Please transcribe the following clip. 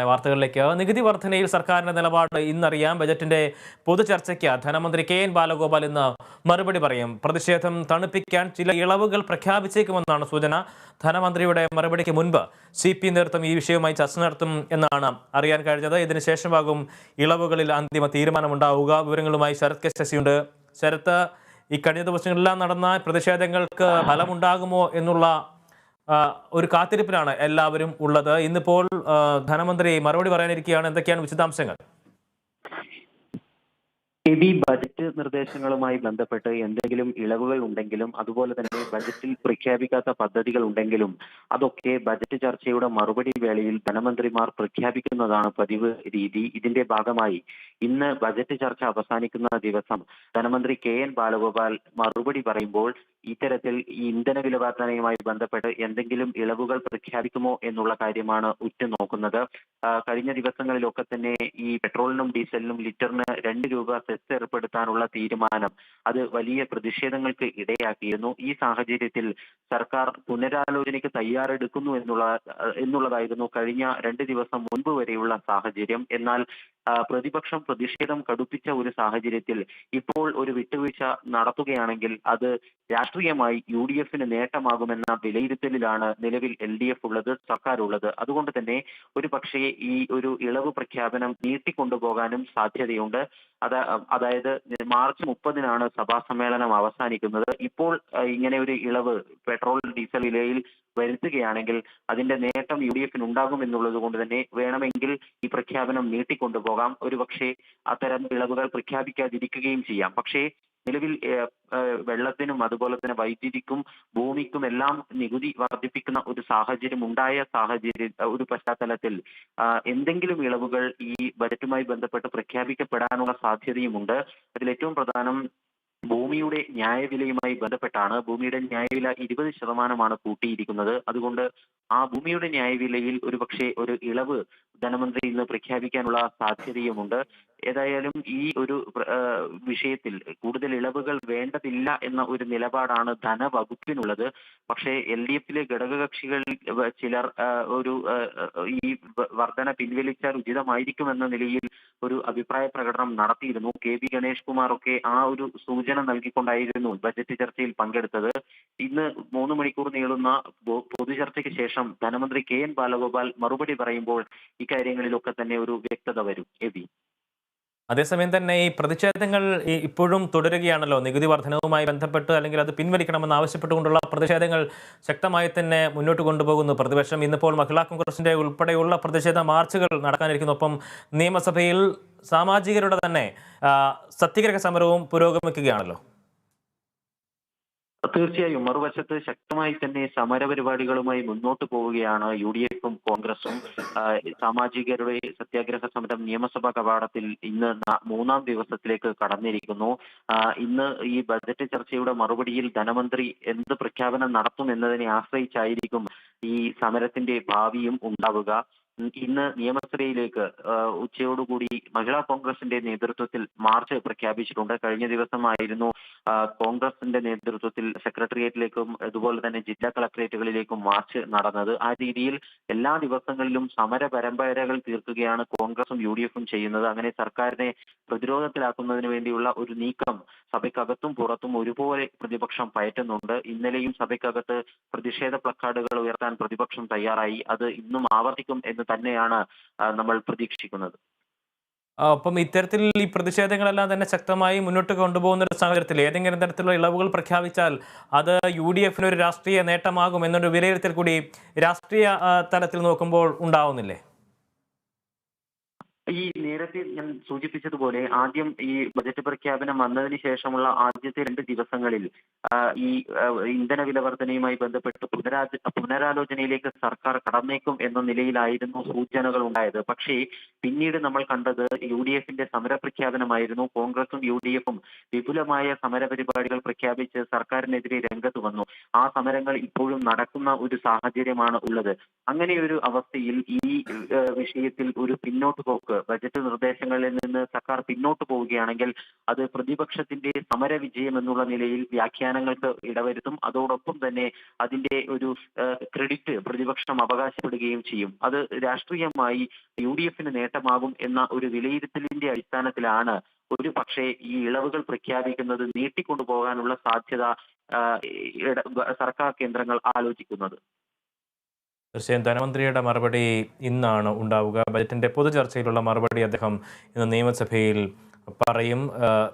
വാർത്തകളിലേക്ക്. നികുതി വർധനയിൽ സർക്കാരിന്റെ നിലപാട് ഇന്നറിയാം. ബജറ്റിന്റെ പൊതുചർച്ചയ്ക്ക് ധനമന്ത്രി കെ.എൻ. ബാലഗോപാൽ ഇന്ന് മറുപടി പറയും. പ്രതിഷേധം തണുപ്പിക്കാൻ ചില ഇളവുകൾ പ്രഖ്യാപിച്ചേക്കുമെന്നാണ് സൂചന. ധനമന്ത്രിയുടെ മറുപടിക്ക് മുൻപ് CPM നേതൃത്വം ഈ വിഷയവുമായി ചർച്ച നടത്തും എന്നാണ് അറിയാൻ കഴിഞ്ഞത്. ഇതിനുശേഷമാകും ഇളവുകളിൽ അന്തിമ തീരുമാനമുണ്ടാവുക. വിവരങ്ങളുമായി ശരത് കെ ശശിയുണ്ട്. ശരത്ത്, ഈ കഴിഞ്ഞ ദിവസങ്ങളിലെല്ലാം നടന്ന പ്രതിഷേധങ്ങൾക്ക് ഫലമുണ്ടാകുമോ എന്നുള്ള ഒരു കാത്തിരിപ്പിലാണ് എല്ലാവരും ഉള്ളത്. ഇന്നിപ്പോൾ ധനമന്ത്രി മറുപടി പറയാനിരിക്കുകയാണ്. എന്തൊക്കെയാണ് വിശദാംശങ്ങൾ? ബജറ്റ് നിർദ്ദേശങ്ങളുമായി ബന്ധപ്പെട്ട് എന്തെങ്കിലും ഇളവുകൾ ഉണ്ടെങ്കിലും അതുപോലെ തന്നെ ബജറ്റിൽ പ്രഖ്യാപിക്കാത്ത പദ്ധതികൾ ഉണ്ടെങ്കിലും അതൊക്കെ ബജറ്റ് ചർച്ചയുടെ മറുപടി വേളയിൽ ധനമന്ത്രിമാർ പ്രഖ്യാപിക്കുന്നതാണ് പതിവ് രീതി. ഇതിന്റെ ഭാഗമായി ഇന്ന് ബജറ്റ് ചർച്ച അവസാനിക്കുന്ന ദിവസം ധനമന്ത്രി കെ.എൻ. ബാലഗോപാൽ മറുപടി പറയുമ്പോൾ ഇത്തരത്തിൽ ഈ ഇന്ധന വില വർധനയുമായി ബന്ധപ്പെട്ട് എന്തെങ്കിലും ഇളവുകൾ പ്രഖ്യാപിക്കുമോ എന്നുള്ള കാര്യമാണ് ഉറ്റുനോക്കുന്നത്. കഴിഞ്ഞ ദിവസങ്ങളിലൊക്കെ തന്നെ ഈ പെട്രോളിനും ഡീസലിനും ലിറ്ററിന് 2 രൂപ സെസ് ഏർപ്പെടുത്താനുള്ള തീരുമാനം അത് വലിയ പ്രതിഷേധങ്ങൾക്ക് ഇടയാക്കിയിരുന്നു. ഈ സാഹചര്യത്തിൽ സർക്കാർ പുനരാലോചനയ്ക്ക് തയ്യാറെടുക്കുന്നു എന്നുള്ളതായിരുന്നു കഴിഞ്ഞ 2 ദിവസം മുൻപ് വരെയുള്ള സാഹചര്യം. എന്നാൽ പ്രതിപക്ഷം പ്രതിഷേധം കടുപ്പിച്ച ഒരു സാഹചര്യത്തിൽ ഇപ്പോൾ ഒരു വിട്ടുവീഴ്ച നടത്തുകയാണെങ്കിൽ അത് രാഷ്ട്രീയമായി UDFന് നേട്ടമാകുമെന്ന വിലയിരുത്തലിലാണ് നിലവിൽ LDF ഉള്ളത്, സർക്കാർ ഉള്ളത്. അതുകൊണ്ട് തന്നെ ഒരു പക്ഷേ ഈ ഒരു ഇളവ് പ്രഖ്യാപനം നീട്ടിക്കൊണ്ടുപോകാനും സാധ്യതയുണ്ട്. അതായത് മാർച്ച് 30-നാണ് സഭാ സമ്മേളനം അവസാനിക്കുന്നത്. ഇപ്പോൾ ഇങ്ങനെ ഒരു ഇളവ് പെട്രോൾ ഡീസൽ വിലയിൽ വരുത്തുകയാണെങ്കിൽ അതിന്റെ നേട്ടം UDFന് ഉണ്ടാകും എന്നുള്ളത് കൊണ്ട് തന്നെ വേണമെങ്കിൽ ഈ പ്രഖ്യാപനം നീട്ടിക്കൊണ്ടുപോകാം. ഒരുപക്ഷെ അത്തരം ഇളവുകൾ പ്രഖ്യാപിക്കാതിരിക്കുകയും ചെയ്യാം. പക്ഷേ നിലവിൽ വെള്ളത്തിനും അതുപോലെ തന്നെ വൈദ്യുതിക്കും ഭൂമിക്കും എല്ലാം നികുതി വർദ്ധിപ്പിക്കുന്ന ഒരു സാഹചര്യം ഉണ്ടായ ഒരു പശ്ചാത്തലത്തിൽ എന്തെങ്കിലും ഇളവുകൾ ഈ ബജറ്റുമായി ബന്ധപ്പെട്ട് പ്രഖ്യാപിക്കപ്പെടാനുള്ള സാധ്യതയുമുണ്ട്. അതിൽ ഏറ്റവും പ്രധാനം ഭൂമിയുടെ ന്യായവിലയുമായി ബന്ധപ്പെട്ടാണ്. ഭൂമിയുടെ ന്യായവില 20% കൂട്ടിയിരിക്കുന്നത്. അതുകൊണ്ട് ആ ഭൂമിയുടെ ന്യായവിലയിൽ ഒരുപക്ഷെ ഒരു ഇളവ് ധനമന്ത്രി ഇന്ന് പ്രഖ്യാപിക്കാനുള്ള സാധ്യതയുമുണ്ട്. ഏതായാലും ഈ ഒരു വിഷയത്തിൽ കൂടുതൽ ഇളവുകൾ വേണ്ടതില്ല എന്ന ഒരു നിലപാടാണ് ധനവകുപ്പിനുള്ളത്. പക്ഷേ LDFിലെ ഘടകകക്ഷികൾ ചിലർ ഈ വർധന പിൻവലിച്ചാൽ ഉചിതമായിരിക്കുമെന്ന നിലയിൽ ഒരു അഭിപ്രായ പ്രകടനം നടത്തിയിരുന്നു. KV ഗണേഷ് കുമാർ ഒക്കെ ആ ഒരു സൂചന നൽകിക്കൊണ്ടായിരുന്നു ബജറ്റ് ചർച്ചയിൽ പങ്കെടുത്തത്. ഇന്ന് 3 മണിക്കൂർ നീളുന്ന പൊതുചർച്ചയ്ക്ക് ശേഷം ധനമന്ത്രി കെ.എൻ. ബാലഗോപാൽ മറുപടി പറയുമ്പോൾ ഇക്കാര്യങ്ങളിലൊക്കെ തന്നെ ഒരു വ്യക്തത വരും. അതേസമയം തന്നെ ഈ പ്രതിഷേധങ്ങൾ ഇപ്പോഴും തുടരുകയാണല്ലോ. നികുതി വർധനവുമായി ബന്ധപ്പെട്ട് അല്ലെങ്കിൽ അത് പിൻവലിക്കണമെന്ന് ആവശ്യപ്പെട്ടുകൊണ്ടുള്ള പ്രതിഷേധങ്ങൾ ശക്തമായി തന്നെ മുന്നോട്ട് കൊണ്ടുപോകുന്നു പ്രതിപക്ഷം. ഇന്നിപ്പോൾ മഹിളാ കോൺഗ്രസിന്റെ ഉൾപ്പെടെയുള്ള പ്രതിഷേധ മാർച്ചുകൾ നടക്കാനിരിക്കുന്നു. ഒപ്പം നിയമസഭയിൽ സാമാജികരുടെ തന്നെ സത്യഗ്രഹ സമരവും പുരോഗമിക്കുകയാണല്ലോ. തീർച്ചയായും മറുവശത്ത് ശക്തമായി തന്നെ സമരപരിപാടികളുമായി മുന്നോട്ട് പോവുകയാണ് UDFും കോൺഗ്രസും. സാമാജികരുടെ സത്യാഗ്രഹ സമരം നിയമസഭാ കവാടത്തിൽ ഇന്ന് 3-ാം ദിവസത്തിലേക്ക് കടന്നിരിക്കുന്നു. ഇന്ന് ഈ ബജറ്റ് ചർച്ചയുടെ മറുപടിയിൽ ധനമന്ത്രി എന്ത് പ്രഖ്യാപനം നടത്തും എന്നതിനെ ആശ്രയിച്ചായിരിക്കും ഈ സമരത്തിന്റെ ഭാവിയും ഉണ്ടാവുക. ഇന്ന് നിയമസഭയിലേക്ക് ഉച്ചയോടുകൂടി മഹിളാ കോൺഗ്രസിന്റെ നേതൃത്വത്തിൽ മാർച്ച് പ്രഖ്യാപിച്ചിട്ടുണ്ട്. കഴിഞ്ഞ ദിവസമായിരുന്നു കോൺഗ്രസിന്റെ നേതൃത്വത്തിൽ സെക്രട്ടേറിയറ്റിലേക്കും അതുപോലെ തന്നെ ജില്ലാ കളക്ടറേറ്റുകളിലേക്കും മാർച്ച് നടന്നത്. ആ രീതിയിൽ എല്ലാ ദിവസങ്ങളിലും സമര പരമ്പരകൾ തീർക്കുകയാണ് കോൺഗ്രസും UDFും ചെയ്യുന്നത്. അങ്ങനെ സർക്കാരിനെ പ്രതിരോധത്തിലാക്കുന്നതിന് വേണ്ടിയുള്ള ഒരു നീക്കം സഭയ്ക്കകത്തും പുറത്തും ഒരുപോലെ പ്രതിപക്ഷം പയറ്റുന്നുണ്ട്. ഇന്നലെയും സഭയ്ക്കകത്ത് പ്രതിഷേധ പ്ലക്കാർഡുകൾ ഉയർത്താൻ പ്രതിപക്ഷം തയ്യാറായി. അത് ഇന്നും ആവർത്തിക്കും എന്ന് തന്നെയാണ് നമ്മൾ പ്രതീക്ഷിക്കുന്നത്. ഒപ്പം ഇത്തരത്തിൽ ഈ പ്രതിഷേധങ്ങളെല്ലാം തന്നെ ശക്തമായി മുന്നോട്ട് കൊണ്ടുപോകുന്ന ഒരു സാഹചര്യത്തിൽ ഏതെങ്കിലും തരത്തിലുള്ള ഇളവുകൾ പ്രഖ്യാപിച്ചാൽ അത് UDFന് ഒരു രാഷ്ട്രീയ നേട്ടമാകും എന്നൊരു വിലയിരുത്തൽ കൂടി രാഷ്ട്രീയ തലത്തിൽ നോക്കുമ്പോൾ ഉണ്ടാവുന്നില്ലേ? ഈ നേരത്തെ ഞാൻ സൂചിപ്പിച്ചതുപോലെ ആദ്യം ഈ ബജറ്റ് പ്രഖ്യാപനം വന്നതിന് ശേഷമുള്ള ആദ്യത്തെ 2 ദിവസങ്ങളിൽ ഈ ഇന്ധന വില വർധനയുമായി ബന്ധപ്പെട്ട് പുനരാലോചനയിലേക്ക് സർക്കാർ കടന്നേക്കും എന്ന നിലയിലായിരുന്നു സൂചനകൾ ഉണ്ടായത്. പക്ഷേ പിന്നീട് നമ്മൾ കണ്ടത് UDFന്റെ സമര പ്രഖ്യാപനമായിരുന്നു. കോൺഗ്രസും UDFും വിപുലമായ സമരപരിപാടികൾ പ്രഖ്യാപിച്ച് സർക്കാരിനെതിരെ രംഗത്ത് വന്നു. ആ സമരങ്ങൾ ഇപ്പോഴും നടക്കുന്ന ഒരു സാഹചര്യമാണ് ഉള്ളത്. അങ്ങനെ ഒരു അവസ്ഥയിൽ ഈ വിഷയത്തിൽ ഒരു പിന്നോട്ട് പോക്ക് ബജറ്റ് നിർദ്ദേശങ്ങളിൽ നിന്ന് സർക്കാർ പിന്നോട്ട് പോവുകയാണെങ്കിൽ അത് പ്രതിപക്ഷത്തിന്റെ സമര വിജയം എന്നുള്ള നിലയിൽ വ്യാഖ്യാനങ്ങൾക്ക് ഇടവരുത്തും. അതോടൊപ്പം തന്നെ അതിന്റെ ഒരു ക്രെഡിറ്റ് പ്രതിപക്ഷം അവകാശപ്പെടുകയും ചെയ്യും. അത് രാഷ്ട്രീയമായി UDF-ന് നേട്ടമാകും എന്ന ഒരു വിലയിരുത്തലിന്റെ അടിസ്ഥാനത്തിലാണ് ഒരു പക്ഷേ ഈ ഇളവുകൾ പ്രഖ്യാപിക്കുന്നത് നീട്ടിക്കൊണ്ടുപോകാനുള്ള സാധ്യത സർക്കാർ കേന്ദ്രങ്ങൾ ആലോചിക്കുന്നത്. തീർച്ചയായും ധനമന്ത്രിയുടെ മറുപടി ഇന്നാണ് ഉണ്ടാവുക. ബജറ്റിന്റെ പൊതുചർച്ചയിലുള്ള മറുപടി അദ്ദേഹം ഇന്ന് നിയമസഭയിൽ പറയും.